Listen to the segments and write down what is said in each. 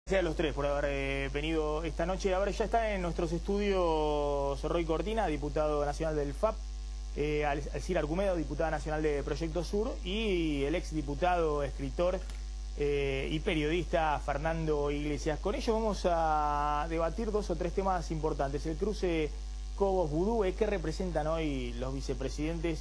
Gracias a los tres por haber venido esta noche. Ahora ya está en nuestros estudios Roy Cortina, diputado nacional del FAP, Alcira Argumedo, diputada nacional de Proyecto Sur, y el exdiputado, escritor y periodista Fernando Iglesias. Con ellos vamos a debatir dos o tres temas importantes. El cruce Cobos-Vudú, ¿qué representan hoy los vicepresidentes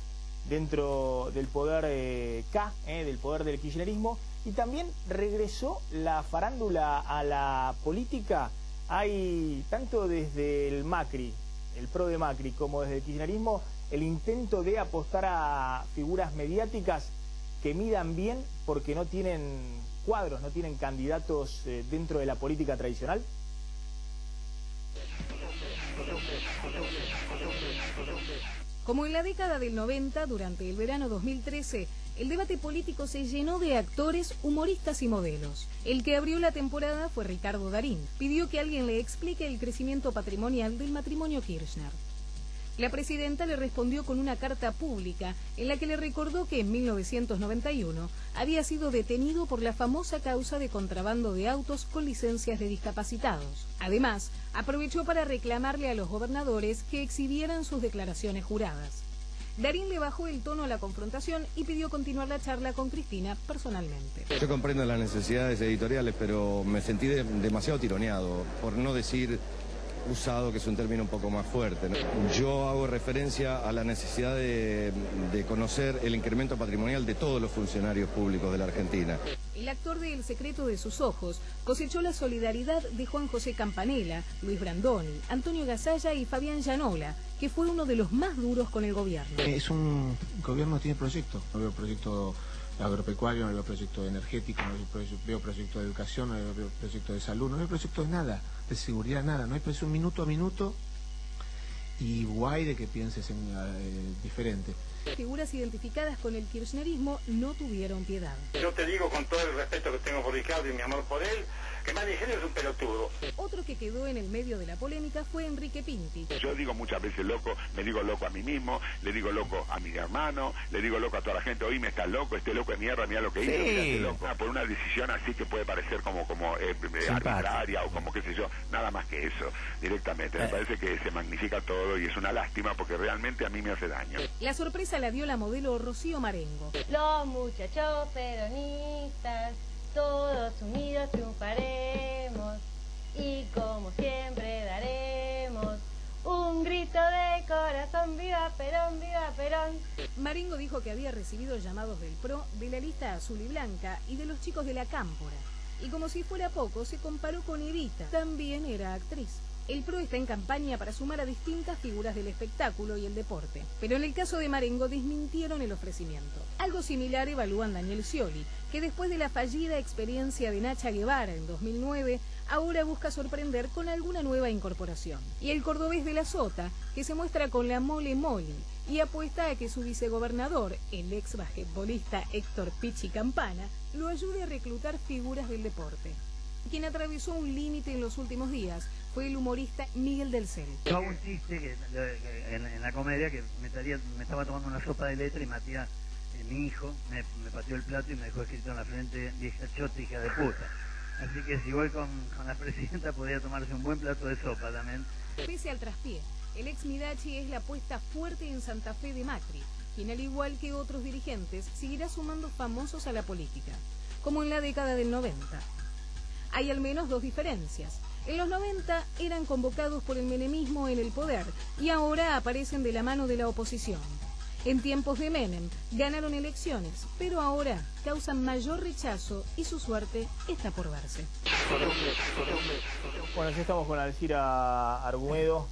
dentro del poder K, del poder del kirchnerismo? Y también regresó la farándula a la política. Hay, tanto desde el Macri, el PRO de Macri, como desde el kirchnerismo, el intento de apostar a figuras mediáticas que midan bien porque no tienen cuadros, no tienen candidatos dentro de la política tradicional. Como en la década del 90, durante el verano 2013, el debate político se llenó de actores, humoristas y modelos. El que abrió la temporada fue Ricardo Darín. Pidió que alguien le explique el crecimiento patrimonial del matrimonio Kirchner. La presidenta le respondió con una carta pública en la que le recordó que en 1991 había sido detenido por la famosa causa de contrabando de autos con licencias de discapacitados. Además, aprovechó para reclamarle a los gobernadores que exhibieran sus declaraciones juradas. Darín le bajó el tono a la confrontación y pidió continuar la charla con Cristina personalmente. Yo comprendo las necesidades editoriales, pero me sentí demasiado tironeado, por no decir usado, que es un término un poco más fuerte, ¿no? Yo hago referencia a la necesidad de conocer el incremento patrimonial de todos los funcionarios públicos de la Argentina. El actor de El secreto de sus ojos cosechó la solidaridad de Juan José Campanella, Luis Brandoni, Antonio Gasalla y Fabián Llanola, que fue uno de los más duros con el gobierno. Es un gobierno que tiene proyectos. No veo proyecto agropecuario, no veo proyecto energético, no veo proyecto de educación, no veo proyecto de salud, no veo proyecto de nada, de seguridad, nada. No hay proyecto minuto a minuto y guay de que pienses en diferente. Figuras identificadas con el kirchnerismo no tuvieron piedad. Yo te digo con todo el respeto que tengo por Ricardo y mi amor por él, que más de género es un pelotudo. Otro que quedó en el medio de la polémica fue Enrique Pinti. Yo digo muchas veces loco, me digo loco a mí mismo, le digo loco a mi hermano, le digo loco a toda la gente, oíme, estás loco, este loco de mierda, mira lo que hizo, mirate loco. Por una decisión así que puede parecer como arbitraria o como qué sé yo, nada más que eso, directamente. Me parece que se magnifica todo y es una lástima porque realmente a mí me hace daño. La sorpresa la dio la modelo Rocío Marengo. Los muchachos peronistas, todos unidos triunfaremos y como siempre daremos un grito de corazón, viva Perón, viva Perón. Marengo dijo que había recibido llamados del PRO, de la lista azul y blanca y de los chicos de la Cámpora. Y como si fuera poco, se comparó con Evita, también era actriz. El PRO está en campaña para sumar a distintas figuras del espectáculo y el deporte, pero en el caso de Marengo desmintieron el ofrecimiento. Algo similar evalúan Daniel Scioli, que después de la fallida experiencia de Nacha Guevara en 2009, ahora busca sorprender con alguna nueva incorporación. Y el cordobés de la Sota, que se muestra con la mole mole y apuesta a que su vicegobernador, el ex basquetbolista Héctor Pichi Campana, lo ayude a reclutar figuras del deporte. Quien atravesó un límite en los últimos días fue el humorista Miguel del Cel. Yo hago un chiste en la comedia que me estaba tomando una sopa de letra y Matías, mi hijo, me pateó el plato y me dejó escrito en la frente, vieja chota, hija de puta. Así que si voy con la presidenta podría tomarse un buen plato de sopa también. Pese al traspié, el ex Midachi es la apuesta fuerte en Santa Fe de Macri, quien al igual que otros dirigentes seguirá sumando famosos a la política, como en la década del 90. Hay al menos dos diferencias. En los 90 eran convocados por el menemismo en el poder y ahora aparecen de la mano de la oposición. En tiempos de Menem ganaron elecciones, pero ahora causan mayor rechazo y su suerte está por verse. Bueno, ya estamos con Alcira Argumedo,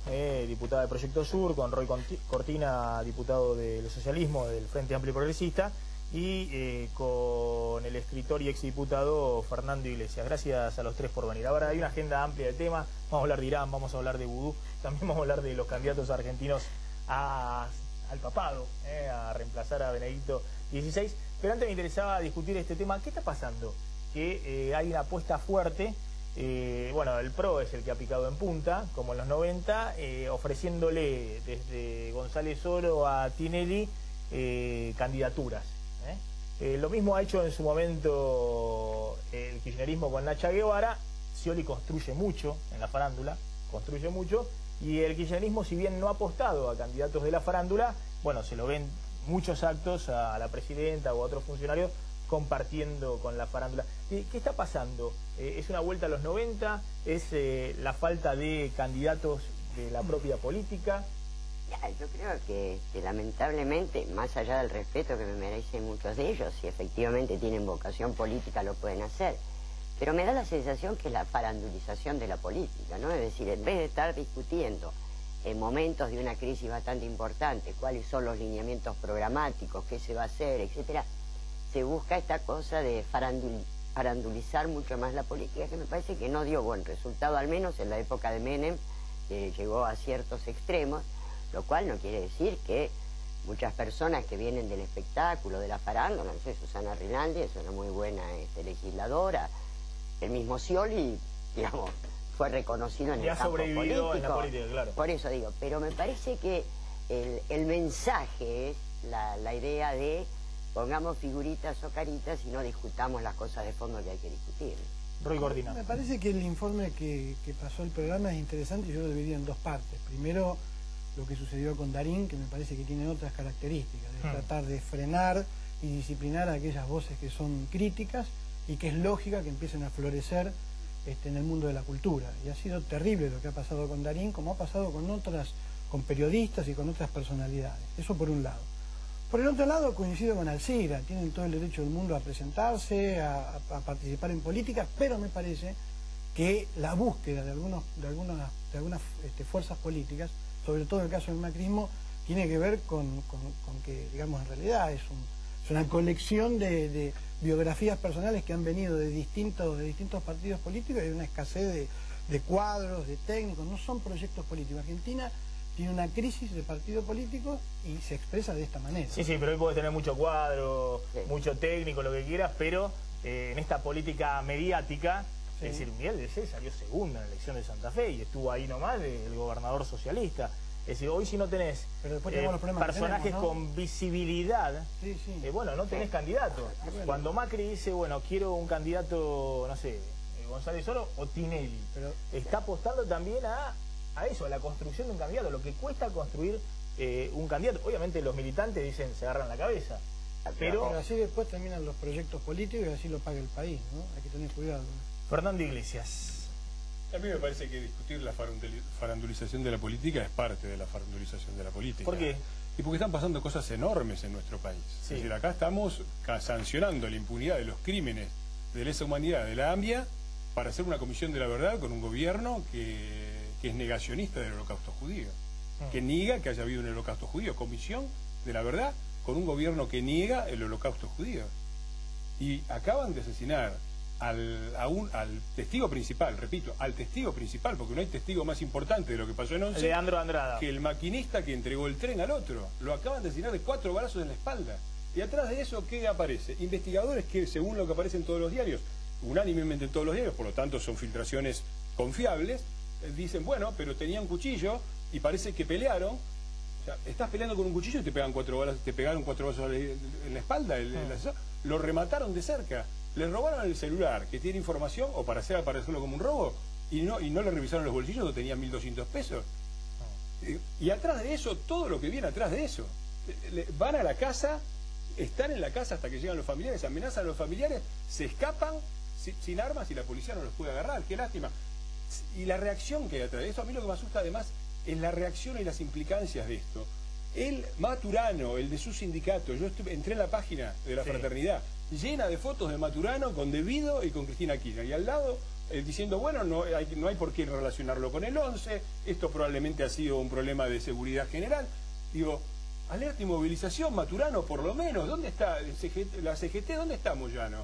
diputada de Proyecto Sur, con Roy Cortina, diputado del socialismo del Frente Amplio y Progresista, y con el escritor y exdiputado Fernando Iglesias. Gracias a los tres por venir. Ahora hay una agenda amplia de temas, vamos a hablar de Irán, vamos a hablar de vudú, también vamos a hablar de los candidatos argentinos al papado, a reemplazar a Benedicto XVI, pero antes me interesaba discutir este tema. ¿Qué está pasando? Que hay una apuesta fuerte, bueno, el PRO es el que ha picado en punta, como en los 90, ofreciéndole desde González Oro a Tinelli candidaturas. Lo mismo ha hecho en su momento el kirchnerismo con Nacha Guevara, Scioli construye mucho en la farándula, construye mucho, y el kirchnerismo, si bien no ha apostado a candidatos de la farándula, bueno, se lo ven muchos actos a la presidenta o a otros funcionarios compartiendo con la farándula. ¿Qué está pasando? ¿Es una vuelta a los 90? ¿Es la falta de candidatos de la propia política? Yo creo que lamentablemente, más allá del respeto que me merecen muchos de ellos, si efectivamente tienen vocación política lo pueden hacer, pero me da la sensación que es la farandulización de la política, ¿no? Es decir, en vez de estar discutiendo en momentos de una crisis bastante importante cuáles son los lineamientos programáticos, qué se va a hacer, etcétera, se busca esta cosa de farandulizar mucho más la política, que me parece que no dio buen resultado, al menos en la época de Menem, que llegó a ciertos extremos, lo cual no quiere decir que muchas personas que vienen del espectáculo, de la farándula, no sé, Susana Rinaldi es una muy buena legisladora, el mismo Scioli, digamos, fue reconocido en el campo político. En la política, claro. Por eso digo, pero me parece que el mensaje es la idea de pongamos figuritas o caritas y no discutamos las cosas de fondo que hay que discutir. Roy Cortina. Me parece que el informe que pasó el programa es interesante y yo lo dividiría en dos partes. Primero, lo que sucedió con Darín, que me parece que tiene otras características, de tratar de frenar y disciplinar a aquellas voces que son críticas y que es lógica que empiecen a florecer en el mundo de la cultura. Y ha sido terrible lo que ha pasado con Darín, como ha pasado con periodistas y con otras personalidades. Eso por un lado. Por el otro lado, coincido con Alcira, tienen todo el derecho del mundo a presentarse, a participar en política, pero me parece que la búsqueda de algunas fuerzas políticas, sobre todo en el caso del macrismo, tiene que ver con que, digamos, en realidad es una colección de biografías personales que han venido de distintos partidos políticos y hay una escasez de cuadros, de técnicos, no son proyectos políticos. Argentina tiene una crisis de partido político y se expresa de esta manera. Sí, pero hoy puede tener mucho cuadro, mucho técnico, lo que quieras, pero en esta política mediática, es decir, Miguel de C salió segunda en la elección de Santa Fe y estuvo ahí nomás el gobernador socialista. Es decir, hoy si no tenés personajes con visibilidad, bueno, no tenés candidato. Cuando Macri dice, bueno, quiero un candidato, no sé, González Oro o Tinelli, está apostando también a eso, a la construcción de un candidato, lo que cuesta construir un candidato. Obviamente los militantes dicen, se agarran la cabeza, pero así después terminan los proyectos políticos y así lo paga el país, ¿no? Hay que tener cuidado. Fernando Iglesias. A mí me parece que discutir la farandulización de la política es parte de la farandulización de la política. ¿Por qué? Y porque están pasando cosas enormes en nuestro país. Es decir, acá estamos sancionando la impunidad de los crímenes de lesa humanidad de la AMIA para hacer una comisión de la verdad con un gobierno que es negacionista del holocausto judío, que niega que haya habido un holocausto judío. Comisión de la verdad con un gobierno que niega el holocausto judío. Y acaban de asesinar al testigo principal, repito, al testigo principal, porque no hay testigo más importante de lo que pasó en 11, Leandro Andrada, que el maquinista que entregó el tren al otro. Lo acaban de asesinar de 4 balazos en la espalda. Y atrás de eso, ¿qué aparece? Investigadores que, según lo que aparece en todos los diarios, unánimemente en todos los diarios, por lo tanto son filtraciones confiables, dicen, bueno, pero tenían cuchillo y parece que pelearon. O sea, estás peleando con un cuchillo y te pegaron 4 balazos en la espalda. Lo remataron de cerca. Le robaron el celular, que tiene información, o para hacer aparecerlo como un robo, y no le revisaron los bolsillos, que tenían 1.200 pesos. Y atrás de eso, todo lo que viene atrás de eso. Van a la casa, están en la casa hasta que llegan los familiares, amenazan a los familiares, se escapan sin armas y la policía no los puede agarrar. Qué lástima. Y la reacción que hay atrás de eso, a mí lo que me asusta además es la reacción y las implicancias de esto. El Maturano, el de su sindicato, yo entré en la página de la fraternidad, llena de fotos de Maturano con De Vido y con Cristina Kirchner, y al lado diciendo, bueno, no hay por qué relacionarlo con el 11, esto probablemente ha sido un problema de seguridad general. Digo, alerta y movilización, Maturano, por lo menos, ¿dónde está la CGT? ¿Dónde está Moyano?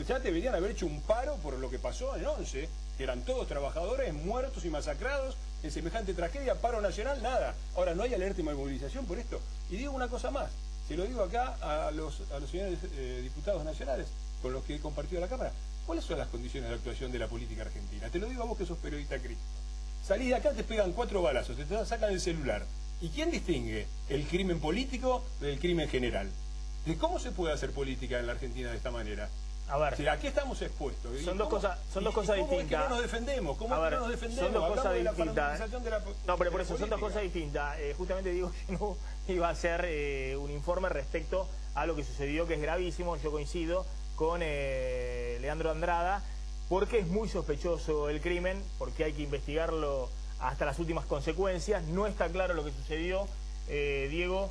Ya deberían haber hecho un paro por lo que pasó en 11, que eran todos trabajadores muertos y masacrados en semejante tragedia, paro nacional, nada. Ahora, no hay alerta y movilización por esto. Y digo una cosa más, se lo digo acá a los señores diputados nacionales con los que he compartido la Cámara. ¿Cuáles son las condiciones de actuación de la política argentina? Te lo digo a vos que sos periodista crítico. Salís de acá, te pegan 4 balazos, te sacan el celular. ¿Y quién distingue el crimen político del crimen general? ¿De cómo se puede hacer política en la Argentina de esta manera? A ver. Si aquí estamos expuestos. Son dos cosas distintas. ¿Cómo es que no nos defendemos? ¿Cómo es que no nos defendemos? Son dos cosas de la distintas. No, pero por eso son dos política. cosas distintas. Justamente digo que no iba a hacer un informe respecto a lo que sucedió, que es gravísimo. Yo coincido con Leandro Andrada, porque es muy sospechoso el crimen, porque hay que investigarlo hasta las últimas consecuencias. No está claro lo que sucedió, Diego.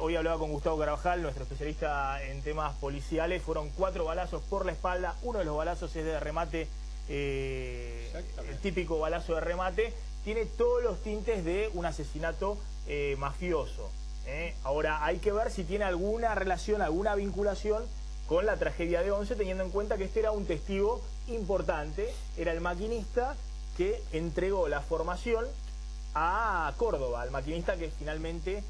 Hoy hablaba con Gustavo Carvajal, nuestro especialista en temas policiales. Fueron 4 balazos por la espalda. Uno de los balazos es de remate, el típico balazo de remate. Tiene todos los tintes de un asesinato mafioso. Ahora hay que ver si tiene alguna relación, alguna vinculación con la tragedia de Once, teniendo en cuenta que este era un testigo importante. Era el maquinista que entregó la formación a Córdoba, al maquinista que finalmente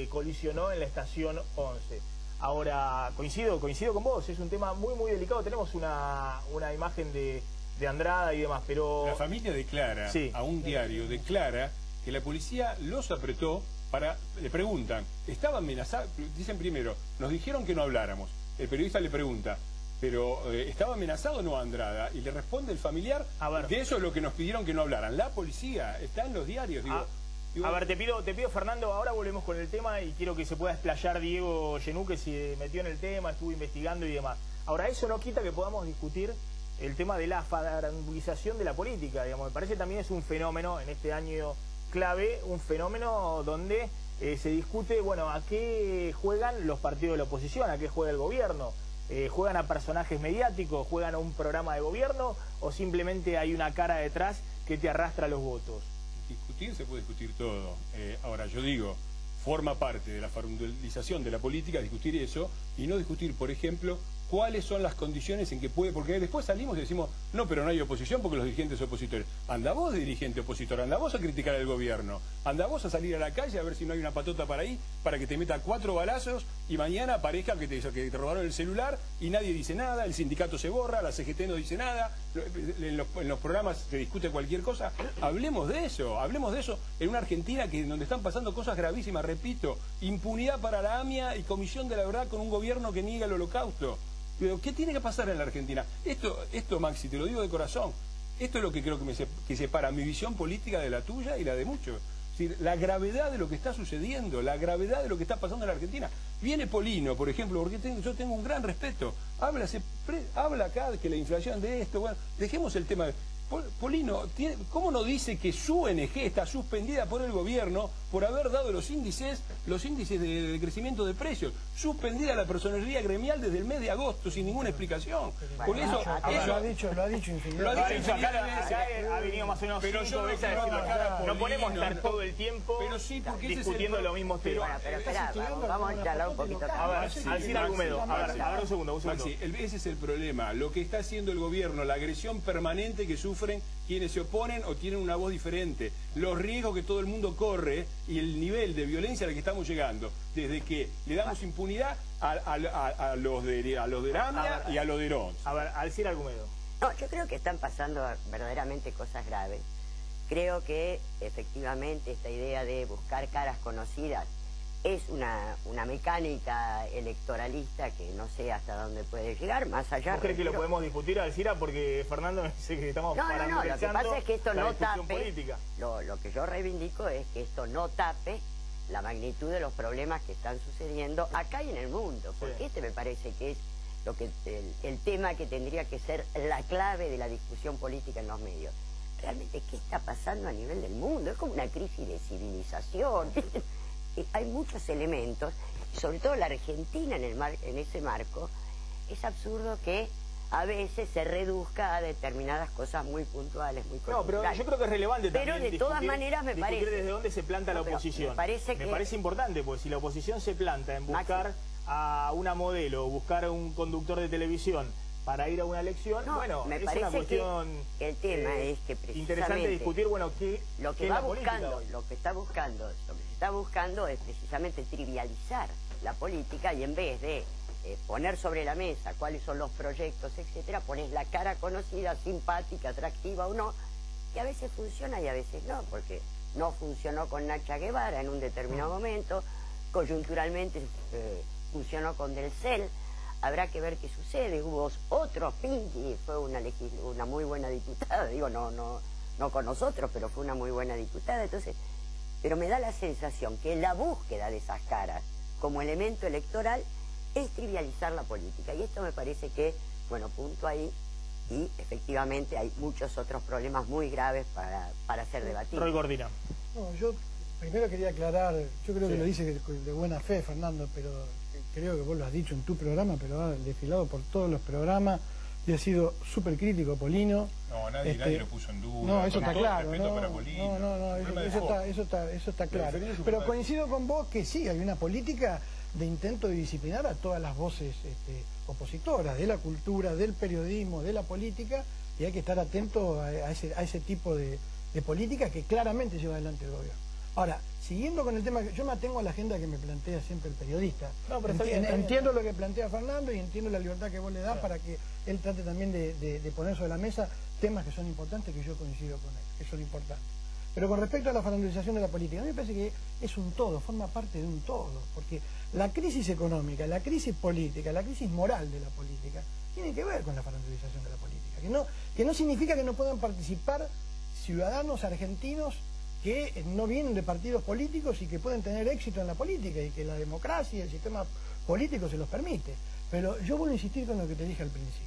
colisionó en la estación 11. Ahora, coincido con vos, es un tema muy muy delicado. Tenemos una imagen de Andrada y demás, pero... La familia declara, a un diario, declara que la policía los apretó para... Le preguntan, ¿estaba amenazado? Dicen primero, nos dijeron que no habláramos. El periodista le pregunta, pero ¿estaba amenazado o no Andrada? Y le responde el familiar, de eso es lo que nos pidieron que no hablaran. La policía está en los diarios, digo... A ver, te pido Fernando, ahora volvemos con el tema y quiero que se pueda explayar Diego Genú, que se metió en el tema, estuvo investigando y demás. Ahora, eso no quita que podamos discutir el tema de la farandulización de la política, digamos. Me parece también es un fenómeno en este año clave, un fenómeno donde se discute, bueno, a qué juegan los partidos de la oposición, a qué juega el gobierno. ¿Juegan a personajes mediáticos, juegan a un programa de gobierno o simplemente hay una cara detrás que te arrastra los votos? Discutir se puede discutir todo. Ahora, yo digo, forma parte de la farandulización de la política discutir eso y no discutir, por ejemplo, cuáles son las condiciones en que puede... Porque después salimos y decimos, no, pero no hay oposición porque los dirigentes son opositores. Anda vos, dirigente opositor, anda vos a criticar al gobierno. Anda vos a salir a la calle a ver si no hay una patota para ahí, para que te meta 4 balazos y mañana parezca que te robaron el celular y nadie dice nada, el sindicato se borra, la CGT no dice nada, en los programas se discute cualquier cosa. Hablemos de eso en una Argentina donde están pasando cosas gravísimas, repito, impunidad para la AMIA y Comisión de la Verdad con un gobierno que niega el holocausto. Pero, ¿qué tiene que pasar en la Argentina? Esto, Maxi, te lo digo de corazón, esto es lo que creo que separa mi visión política de la tuya y la de muchos. Es decir, la gravedad de lo que está sucediendo, la gravedad de lo que está pasando en la Argentina. Viene Polino, por ejemplo, porque yo tengo un gran respeto. Habla acá de que la inflación de esto, bueno, dejemos el tema. Polino, ¿cómo no dice que su ONG está suspendida por el gobierno por haber dado los índices de crecimiento de precios? Suspendida la personería gremial desde el mes de agosto sin ninguna explicación. Con eso, lo ha dicho infinidad. Lo ha dicho acá ha venido más o menos 5 veces a decirlo. No podemos estar todo el tiempo discutiendo los mismos temas. Pero espera, vamos a charlar un poquito. A ver, Alcina Argumedo, a ver, un segundo. Maxi, ese es el problema. Lo que está haciendo el gobierno, la agresión permanente que sufren quienes se oponen o tienen una voz diferente, los riesgos que todo el mundo corre y el nivel de violencia al que estamos llegando, desde que le damos impunidad a los de la AMIA y a los de Herón. A ver, Alcina Argumedo. No, yo creo que están pasando verdaderamente cosas graves. Creo que efectivamente esta idea de buscar caras conocidas es una mecánica electoralista que no sé hasta dónde puede llegar, más allá... ¿Vos crees que lo podemos discutir, Alcira? Porque Fernando dice que estamos No, lo que pasa es que esto no tape... política. Lo que yo reivindico es que esto no tape la magnitud de los problemas que están sucediendo acá y en el mundo, porque este me parece que es el tema que tendría que ser la clave de la discusión política en los medios. Realmente, ¿qué está pasando a nivel del mundo? Es como una crisis de civilización. Hay muchos elementos, sobre todo la Argentina en ese marco. Es absurdo que a veces se reduzca a determinadas cosas muy puntuales, muy No, pero yo creo que es relevante también pero de todas maneras me parece desde dónde se planta la oposición. Me parece importante, porque si la oposición se planta en buscar a una modelo, buscar a un conductor de televisión para ir a una elección, bueno, me es parece una cuestión que el tema es que precisamente interesante discutir, bueno, lo que se está buscando es precisamente trivializar la política, y en vez de poner sobre la mesa cuáles son los proyectos, etcétera, pones la cara conocida, simpática, atractiva o no, que a veces funciona y a veces no, porque no funcionó con Nacha Guevara en un determinado momento, coyunturalmente funcionó con Del Cel. habrá que ver qué sucede. Hubo otros, Pinky fue una muy buena diputada, digo, no con nosotros, pero fue una muy buena diputada. Entonces, pero me da la sensación que la búsqueda de esas caras como elemento electoral es trivializar la política. Y esto me parece que, bueno, punto ahí, y efectivamente hay muchos otros problemas muy graves para ser debatidos. Roy Gordina. No, yo primero quería aclarar, yo creo que lo dice de buena fe, Fernando, pero creo que vos lo has dicho en tu programa, pero ha desfilado por todos los programas y ha sido súper crítico, Polino. No, nadie lo puso en duda. No, eso está claro. Eso está claro. Pero coincido con vos que sí, hay una política de intento de disciplinar a todas las voces opositoras, de la cultura, del periodismo, de la política, y hay que estar atento a ese tipo de política que claramente lleva adelante el gobierno. Ahora, siguiendo con el tema, yo me atengo a la agenda que me plantea siempre el periodista. No, pero entiendo lo que plantea Fernando y entiendo la libertad que vos le das para que él trate también de poner sobre la mesa temas que son importantes, que yo coincido con él, que son importantes. Pero con respecto a la farandulización de la política, a mí me parece que es un todo, forma parte de un todo, porque la crisis económica, la crisis política, la crisis moral de la política, tiene que ver con la farandulización de la política, que no significa que no puedan participar ciudadanos argentinos que no vienen de partidos políticos y que pueden tener éxito en la política y que la democracia y el sistema político se los permite. Pero yo voy a insistir con lo que te dije al principio.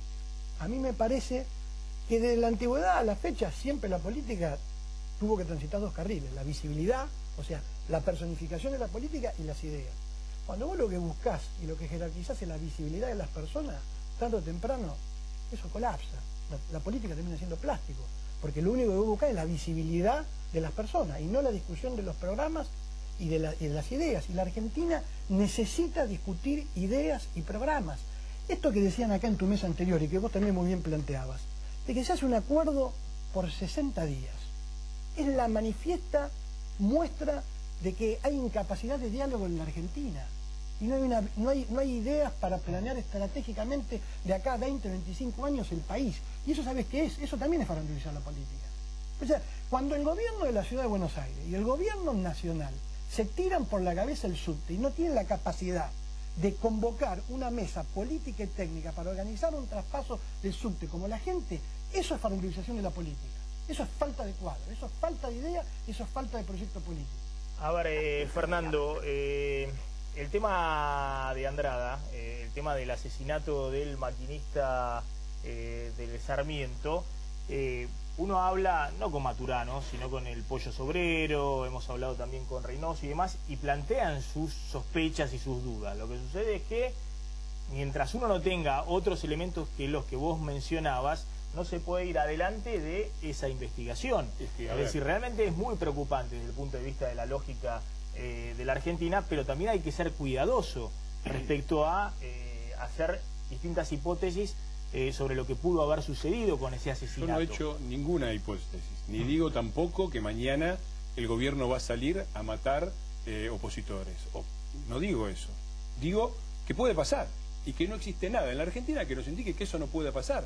A mí me parece que desde la antigüedad a la fecha siempre la política tuvo que transitar dos carriles, la visibilidad, o sea, la personificación de la política y las ideas. Cuando vos lo que buscás y lo que jerarquizás es la visibilidad de las personas, tarde o temprano, eso colapsa. La política termina siendo plástico, porque lo único que vos buscás es la visibilidad de las personas y no la discusión de los programas y de las ideas. Y la Argentina necesita discutir ideas y programas. Esto que decían acá en tu mesa anterior y que vos también muy bien planteabas, de que se hace un acuerdo por 60 días, es la manifiesta muestra de que hay incapacidad de diálogo en la Argentina y no hay ideas para planear estratégicamente de acá a 20, 25 años el país. Y eso, ¿sabes qué es? Eso también es farandulizar la política. O sea, cuando el gobierno de la Ciudad de Buenos Aires y el gobierno nacional se tiran por la cabeza el subte y no tienen la capacidad de convocar una mesa política y técnica para organizar un traspaso del subte como la gente, eso es farandulización de la política. Eso es falta de cuadro, eso es falta de idea, eso es falta de proyecto político. A ver, Fernando, el tema de Andrada, el tema del asesinato del maquinista del Sarmiento, uno habla, no con Maturano, sino con el Pollo Sobrero, hemos hablado también con Reynoso y demás, y plantean sus sospechas y sus dudas. Lo que sucede es que, mientras uno no tenga otros elementos que los que vos mencionabas, no se puede ir adelante de esa investigación. Es decir, realmente es muy preocupante desde el punto de vista de la lógica de la Argentina, pero también hay que ser cuidadoso respecto a hacer distintas hipótesis sobre lo que pudo haber sucedido con ese asesinato. Yo no he hecho ninguna hipótesis, ni digo tampoco que mañana el gobierno va a salir a matar opositores. No digo eso. Digo que puede pasar y que no existe nada en la Argentina que nos indique que eso no puede pasar.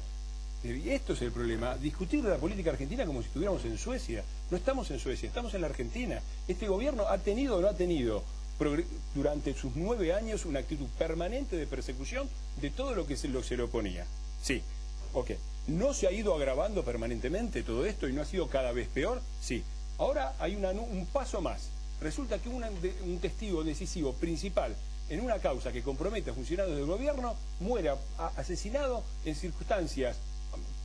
Y esto es el problema, discutir de la política argentina como si estuviéramos en Suecia. No estamos en Suecia, estamos en la Argentina. Este gobierno ha tenido o no ha tenido durante sus 9 años una actitud permanente de persecución de todo lo que se le oponía. Sí, ok. ¿No se ha ido agravando permanentemente todo esto y no ha sido cada vez peor? Sí. Ahora hay un paso más. Resulta que un testigo decisivo principal en una causa que compromete a funcionarios del gobierno muere asesinado en circunstancias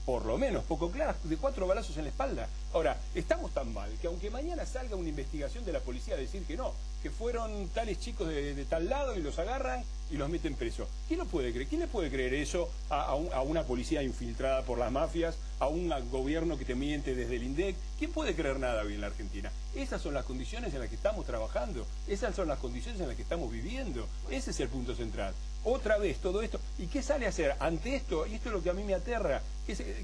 por lo menos poco claras, de 4 balazos en la espalda. Ahora, estamos tan mal que aunque mañana salga una investigación de la policía a decir que no, que fueron tales chicos de tal lado y los agarran y los meten presos. ¿Quién lo puede creer? ¿Quién le puede creer eso a una policía infiltrada por las mafias, a un gobierno que te miente desde el INDEC? ¿Quién puede creer nada hoy en la Argentina? Esas son las condiciones en las que estamos trabajando, esas son las condiciones en las que estamos viviendo. Ese es el punto central. Otra vez todo esto. ¿Y qué sale a hacer ante esto? Y esto es lo que a mí me aterra.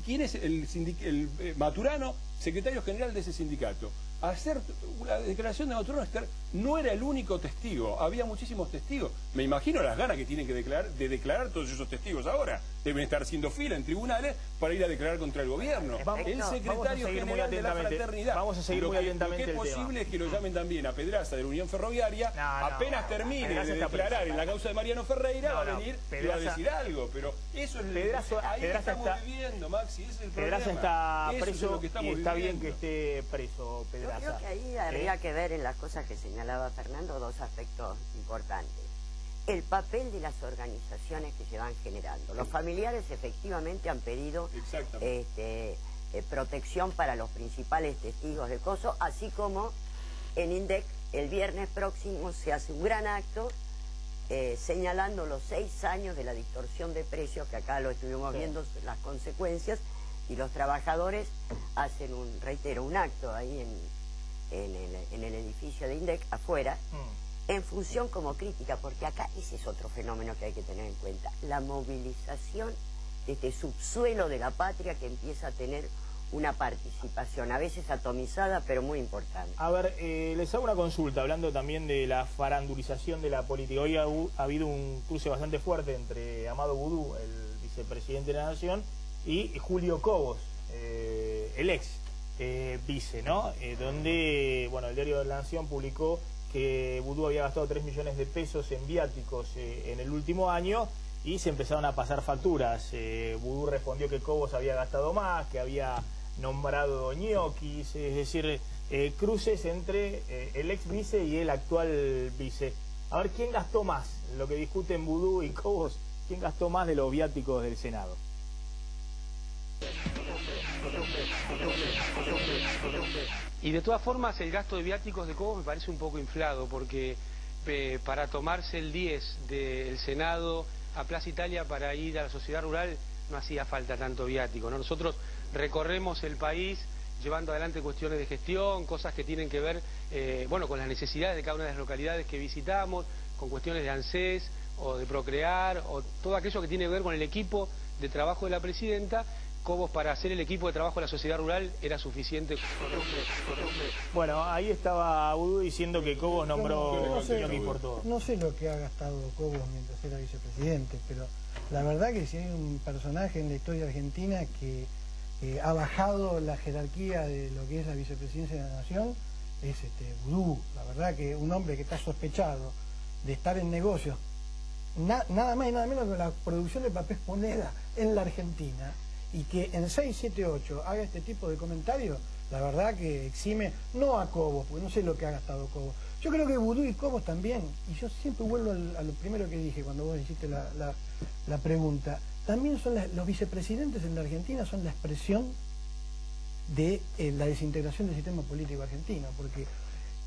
¿Quién es el Maturano, secretario general de ese sindicato? Hacer la declaración de Maturano no era el único testigo, había muchísimos testigos. Me imagino las ganas que tienen que declarar todos esos testigos ahora. Deben estar haciendo fila en tribunales para ir a declarar contra el gobierno. El secretario general de la fraternidad. Vamos a seguir muy atentamente el tema. Lo que es posible es que lo llamen también a Pedraza de la Unión Ferroviaria. Apenas termine de declarar en la causa de Mariano Ferreira, va a venir y va a decir algo. Pero eso es ahí estamos viviendo, Maxi, ese es el problema. Pedraza está preso y está bien que esté preso, Pedraza. Yo creo que ahí habría que ver en las cosas que señalaba Fernando dos aspectos importantes. El papel de las organizaciones que se van generando. Los familiares efectivamente han pedido protección para los principales testigos del caso, así como en INDEC el viernes próximo se hace un gran acto señalando los 6 años de la distorsión de precios, que acá lo estuvimos viendo las consecuencias, y los trabajadores hacen un acto ahí en el edificio de INDEC afuera, en función como crítica, porque acá ese es otro fenómeno que hay que tener en cuenta, la movilización de este subsuelo de la patria que empieza a tener una participación, a veces atomizada, pero muy importante. A ver, les hago una consulta, hablando también de la farandulización de la política. Hoy ha habido un cruce bastante fuerte entre Amado Boudou, el vicepresidente de la Nación, y Julio Cobos, el ex vice, ¿no? Donde, bueno, el diario de la Nación publicó que Boudou había gastado 3 millones de pesos en viáticos en el último año y se empezaron a pasar facturas. Boudou respondió que Cobos había gastado más, que había nombrado ñoquis, es decir, cruces entre el ex vice y el actual vice. A ver, ¿quién gastó más? Lo que discuten Boudou y Cobos, ¿quién gastó más de los viáticos del Senado? Y de todas formas el gasto de viáticos de Cobos me parece un poco inflado, porque para tomarse el 10 del Senado a Plaza Italia para ir a la sociedad rural no hacía falta tanto viático, ¿no? Nosotros recorremos el país llevando adelante cuestiones de gestión, cosas que tienen que ver bueno, con las necesidades de cada una de las localidades que visitamos, con cuestiones de ANSES o de Procrear, o todo aquello que tiene que ver con el equipo de trabajo de la presidenta. Cobos, para hacer el equipo de trabajo de la sociedad rural, era suficiente. Bueno, ahí estaba Boudou diciendo que Cobos nombró ñoquis por todo. No sé lo que ha gastado Cobos mientras era vicepresidente, pero la verdad que si hay un personaje en la historia argentina que ha bajado la jerarquía de lo que es la vicepresidencia de la Nación, es Boudou. La verdad que un hombre que está sospechado de estar en negocios, nada más y nada menos que la producción de papel moneda en la Argentina, y que en 6, 7, 8 haga este tipo de comentarios, la verdad que exime, no a Cobos, porque no sé lo que ha gastado Cobos. Yo creo que Boudou y Cobos también, y yo siempre vuelvo a lo primero que dije cuando vos hiciste la pregunta, también son los vicepresidentes en la Argentina son la expresión de la desintegración del sistema político argentino, porque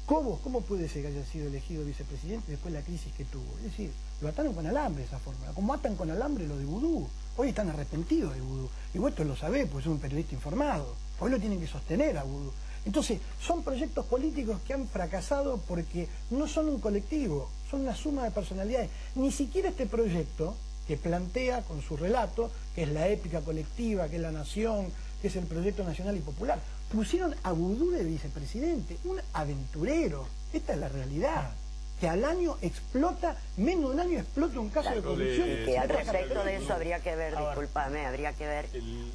Cobos, ¿cómo puede ser que haya sido elegido vicepresidente después de la crisis que tuvo? Es decir, lo ataron con alambre esa fórmula, como atan con alambre lo de Boudou. Hoy están arrepentidos de Boudou, y vos esto lo sabés, pues es un periodista informado. Hoy lo tienen que sostener a Boudou. Entonces, son proyectos políticos que han fracasado porque no son un colectivo, son una suma de personalidades. Ni siquiera este proyecto que plantea con su relato, que es la épica colectiva, que es la nación, que es el proyecto nacional y popular, pusieron a Boudou de vicepresidente, un aventurero. Esta es la realidad. Que al año explota, menos de un año explota un caso de corrupción. Que al respecto de eso habría que ver, discúlpame, habría que ver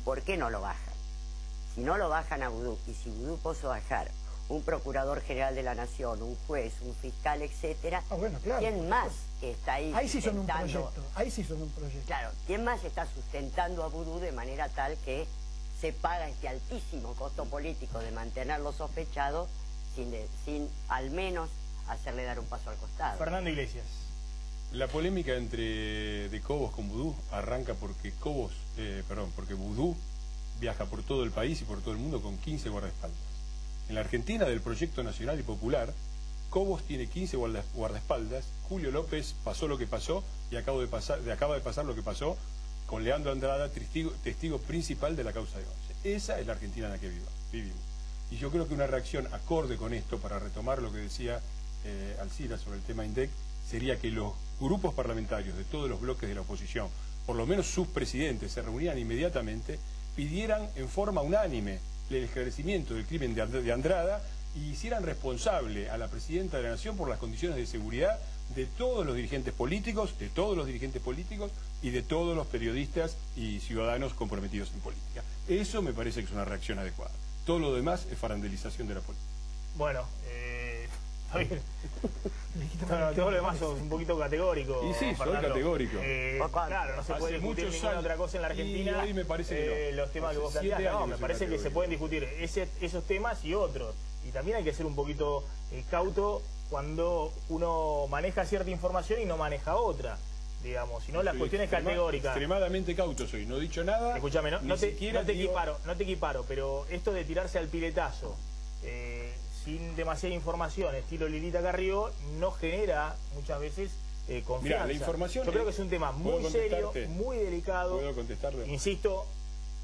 por qué no lo bajan. Si no lo bajan a Boudou, y si Boudou puso bajar un procurador general de la Nación, un juez, un fiscal, etcétera, claro, ¿quién más está ahí? Ahí sí son un proyecto, ahí sí son un proyecto. Claro, ¿quién más está sustentando a Boudou de manera tal que se paga este altísimo costo político de mantenerlo sospechado sin al menos hacerle dar un paso al costado? Fernando Iglesias. La polémica de Cobos con Boudou arranca porque porque Boudou viaja por todo el país y por todo el mundo con 15 guardaespaldas. En la Argentina, del Proyecto Nacional y Popular, Cobos tiene 15 guardaespaldas, Julio López pasó lo que pasó y acaba de pasar lo que pasó con Leandro Andrada, testigo principal de la causa de Once. Esa es la Argentina en la que vivimos. Y yo creo que una reacción acorde con esto, para retomar lo que decía Alcira sobre el tema INDEC, sería que los grupos parlamentarios de todos los bloques de la oposición, por lo menos sus presidentes, se reunieran inmediatamente, pidieran en forma unánime el esclarecimiento del crimen de Andrada y hicieran responsable a la Presidenta de la Nación por las condiciones de seguridad de todos los dirigentes políticos, y de todos los periodistas y ciudadanos comprometidos en política. Eso me parece que es una reacción adecuada. Todo lo demás es farandelización de la política. Bueno, está bien. Todo lo demás es un poquito categórico. Y sí, soy categórico. Claro, no se puede discutir ninguna otra cosa en la Argentina. Y hoy me parece que no. Los temas que vos planteás, no, me parece que se pueden discutir esos temas y otros. Y también hay que ser un poquito cauto cuando uno maneja cierta información y no maneja otra. Digamos, si no, las cuestiones categóricas. Extremadamente cauto soy, no he dicho nada. Escúchame, no te equiparo, pero esto de tirarse al piletazo sin demasiada información, estilo Lilita Carrió, no genera muchas veces confianza. Mirá, la información. Yo creo que es un tema muy serio, muy delicado. ¿Puedo contestarle? Insisto,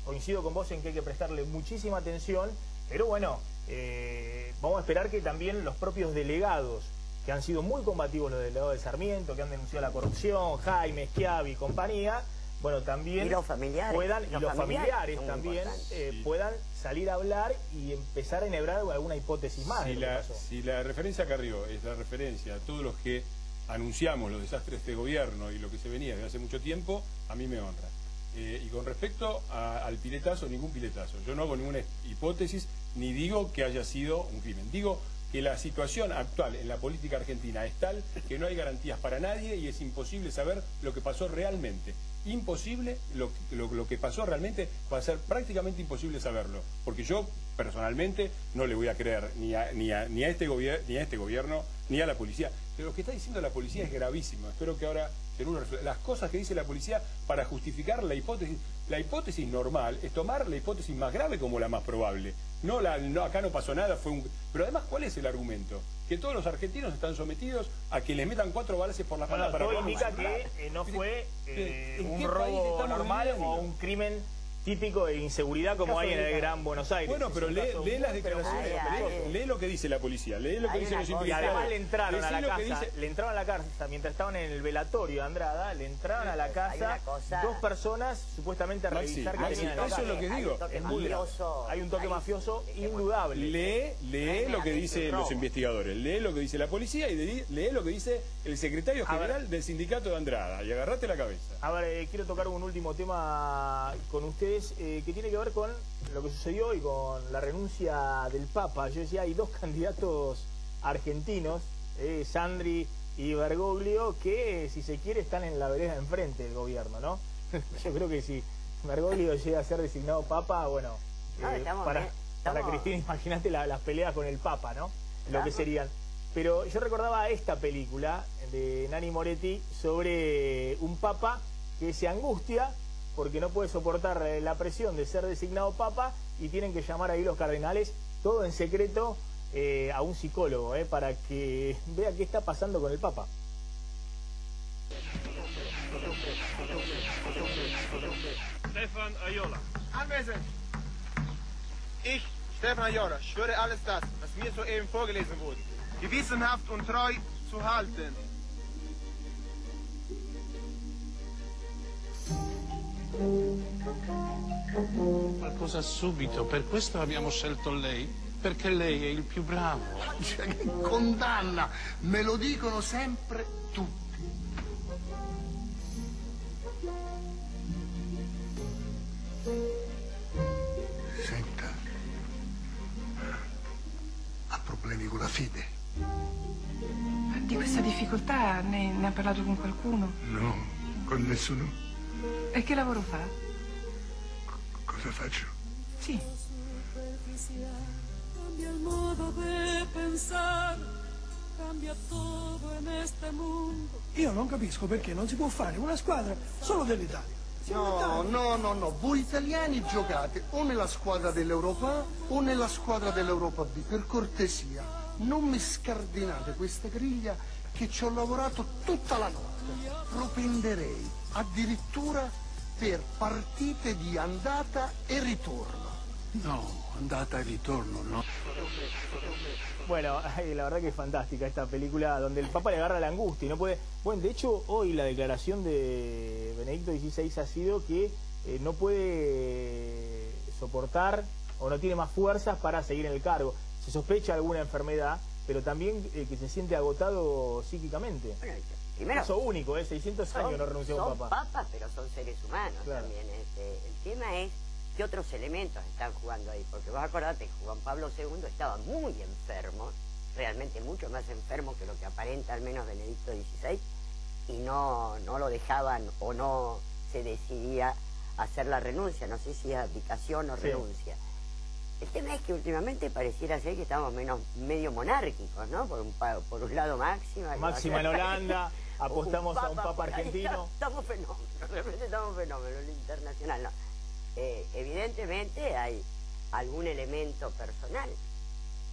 coincido con vos en que hay que prestarle muchísima atención, pero bueno, vamos a esperar que también los propios delegados, que han sido muy combativos, los delegados de Sarmiento, que han denunciado la corrupción, Jaime, Schiavi y compañía, bueno, también y los familiares, puedan salir a hablar y empezar a enhebrar alguna hipótesis más. Si la referencia a Carrió es la referencia a todos los que anunciamos los desastres de este gobierno y lo que se venía desde hace mucho tiempo, a mí me honra. Y con respecto al piletazo, ningún piletazo. Yo no hago ninguna hipótesis ni digo que haya sido un crimen. Digo que la situación actual en la política argentina es tal que no hay garantías para nadie y es imposible saber lo que pasó realmente. Imposible, lo que pasó realmente va a ser prácticamente imposible saberlo. Porque yo, personalmente, no le voy a creer ni a este gobierno, ni a la policía. Pero lo que está diciendo la policía es gravísimo. Espero que ahora las cosas que dice la policía para justificar la hipótesis. La hipótesis normal es tomar la hipótesis más grave como la más probable. No, acá no pasó nada, pero además, ¿cuál es el argumento? Que todos los argentinos están sometidos a que les metan 4 balazos por la espalda para todo indica que no fue un robo normal o un crimen típico de inseguridad como hay en el Gran Buenos Aires. Bueno, pero lee las declaraciones, lee lo que dice la policía, lee lo que dicen los investigadores. Y además le entraron a la casa, mientras estaban en el velatorio de Andrada, le entraron a la casa 2 personas supuestamente a revisar que tenían. Eso es lo que digo. Hay un toque mafioso indudable. Lee lo que dicen los investigadores, lee lo que dice la policía y lee lo que dice el secretario general del sindicato de Andrada. Y agarrate la cabeza. A ver, quiero tocar un último tema con ustedes. Que tiene que ver con lo que sucedió y con la renuncia del Papa. Yo decía, hay 2 candidatos argentinos, Sandri y Bergoglio, que si se quiere están en la vereda de enfrente del gobierno, ¿no? Yo creo que si Bergoglio llega a ser designado Papa, bueno, para Cristina, imagínate las peleas con el Papa, ¿no? Lo que serían. Pero yo recordaba esta película de Nanni Moretti sobre un Papa que se angustia porque no puede soportar la presión de ser designado Papa y tienen que llamar ahí los cardenales, todo en secreto, a un psicólogo, para que vea qué está pasando con el Papa. Stefan Ayola. Anwesend. Ich, Stefan Ayola, schwöre alles das, was mir soeben vorgelesen wurde, gewissenhaft und treu zu halten. Qualcosa subito, per questo abbiamo scelto lei, perché lei è il più bravo. Cioè, che condanna, me lo dicono sempre tutti. Senta, ha problemi con la fede? Di questa difficoltà ne ha parlato con qualcuno? No, con nessuno. E che lavoro fa? Cosa faccio? Sì. Cambia el modo de pensar, cambia todo en este mundo. Io non capisco perché non si può fare una squadra solo dell'Italia. No, voi italiani giocate o nella squadra dell'Europa A o nella squadra dell'Europa B. Per cortesia, non mi scardinate questa griglia che ci ho lavorato tutta la notte. Propenderei addirittura per partite di andata e ritorno. No, andata e ritorno, no. Bueno, la verdad que es fantástica esta película donde el Papa le agarra la angustia y no puede... Bueno, de hecho, hoy la declaración de Benedicto XVI ha sido que no puede soportar o no tiene más fuerzas para seguir en el cargo. Se sospecha alguna enfermedad, pero también que se siente agotado psíquicamente. Bueno, primero, caso único, 600 años no renunció un papa. Son papas, pero son seres humanos también. El tema es qué otros elementos están jugando ahí, porque vos acordate que Juan Pablo II estaba muy enfermo, realmente mucho más enfermo que lo que aparenta al menos Benedicto XVI, y no lo dejaban o no se decidía hacer la renuncia, no sé si es abdicación o renuncia. El tema es que últimamente pareciera ser que estamos medio monárquicos, ¿no? Por un lado Máxima en Holanda, apostamos a un papa argentino. Estamos fenómenos, realmente estamos fenómenos, lo internacional, ¿no? Evidentemente hay algún elemento personal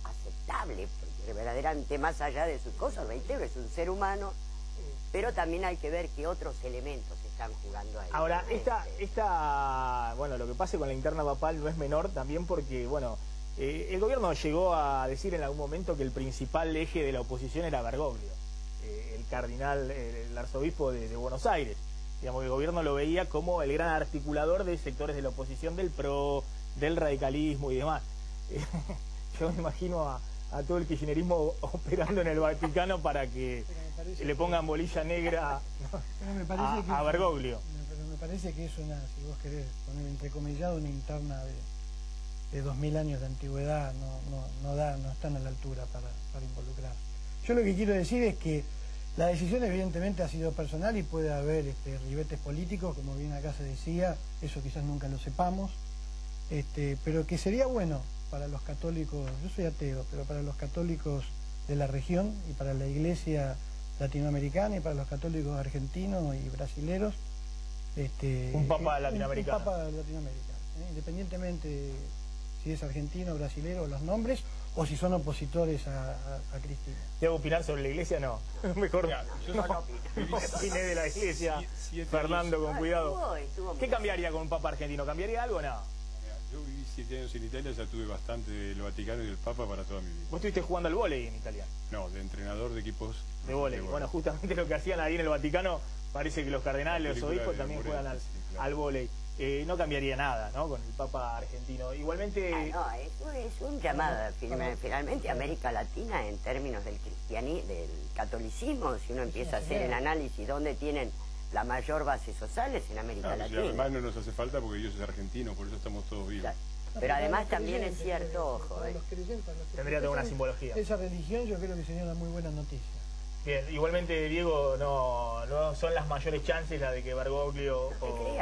aceptable, porque verdaderamente más allá de sus cosas, reitero, es un ser humano, pero también hay que ver qué otros elementos están jugando ahí. Ahora, bueno, lo que pase con la interna papal no es menor también porque, bueno, el gobierno llegó a decir en algún momento que el principal eje de la oposición era Bergoglio, el cardenal, el arzobispo de Buenos Aires. Digamos que el gobierno lo veía como el gran articulador de sectores de la oposición, del PRO, del radicalismo y demás. Yo me imagino a todo el kirchnerismo operando en el Vaticano para que le pongan bolilla negra a Bergoglio. Pero me parece que es una, si vos querés poner entrecomillado, una interna de 2000 años de antigüedad, no están a la altura para involucrar. Yo lo que quiero decir es que la decisión evidentemente ha sido personal y puede haber ribetes políticos, como bien acá se decía, eso quizás nunca lo sepamos, pero que sería bueno para los católicos, yo soy ateo, pero para los católicos de la región y para la iglesia latinoamericana y para los católicos argentinos y brasileros, un papa latinoamericano. Un papa latinoamericano, independientemente si es argentino, brasilero, los nombres, o si son opositores a Cristina. ¿Debo opinar sobre la iglesia? No. Mejor no opiné de la iglesia. Fernando, con cuidado. ¿Qué cambiaría con un papa argentino? ¿Cambiaría algo o no? Yo viví 7 años en Italia, ya tuve bastante del Vaticano y del Papa para toda mi vida. ¿Vos estuviste jugando al vóley en Italia? No, de entrenador de equipos de vóley. Bueno, justamente lo que hacían ahí en el Vaticano, parece que los cardenales, los obispos también juegan al vóley. No cambiaría nada, ¿no? Con el Papa argentino. Igualmente... no, eso es un llamado. Finalmente América Latina, en términos del cristianismo, del catolicismo, si uno empieza a hacer el análisis dónde tienen la mayor base social, es en América Latina. Además no nos hace falta porque Dios es argentino, por eso estamos todos vivos. Pero además también es cierto, ojo. Tendría toda una simbología. Esa religión yo creo que sería una muy buena noticia. Bien, igualmente, Diego, no son las mayores chances la de que Bergoglio o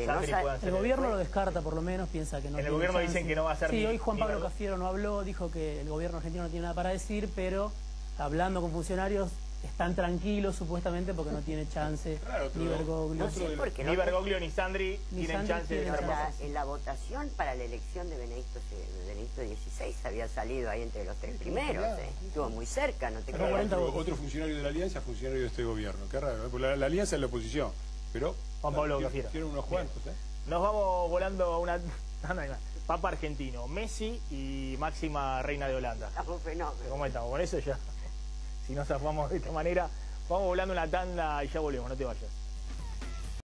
Sandri puedan ser. El gobierno lo descarta, por lo menos, piensa que no. En el gobierno dicen que no va a ser. Sí, hoy Juan Pablo Cafiero no habló, dijo que el gobierno argentino no tiene nada para decir, pero hablando con funcionarios están tranquilos supuestamente porque no tiene chance ni Bergoglio. Ni Bergoglio ni Sandri tienen chance de ser en la votación para la elección de Benedicto XVI había salido ahí entre los 3 primeros. Estuvo muy cerca, no te creo. Otro funcionario de la Alianza, funcionario de este gobierno. Qué raro, la Alianza es la oposición, pero Juan Pablo Cafiero. Tienen unos cuantos. Nos vamos volando a una... Papa argentino, Messi y máxima reina de Holanda. Estamos fenómenos. ¿Cómo estamos? Con eso ya... Si nos zafamos de esta manera, vamos volando una tanda y ya volvemos, no te vayas.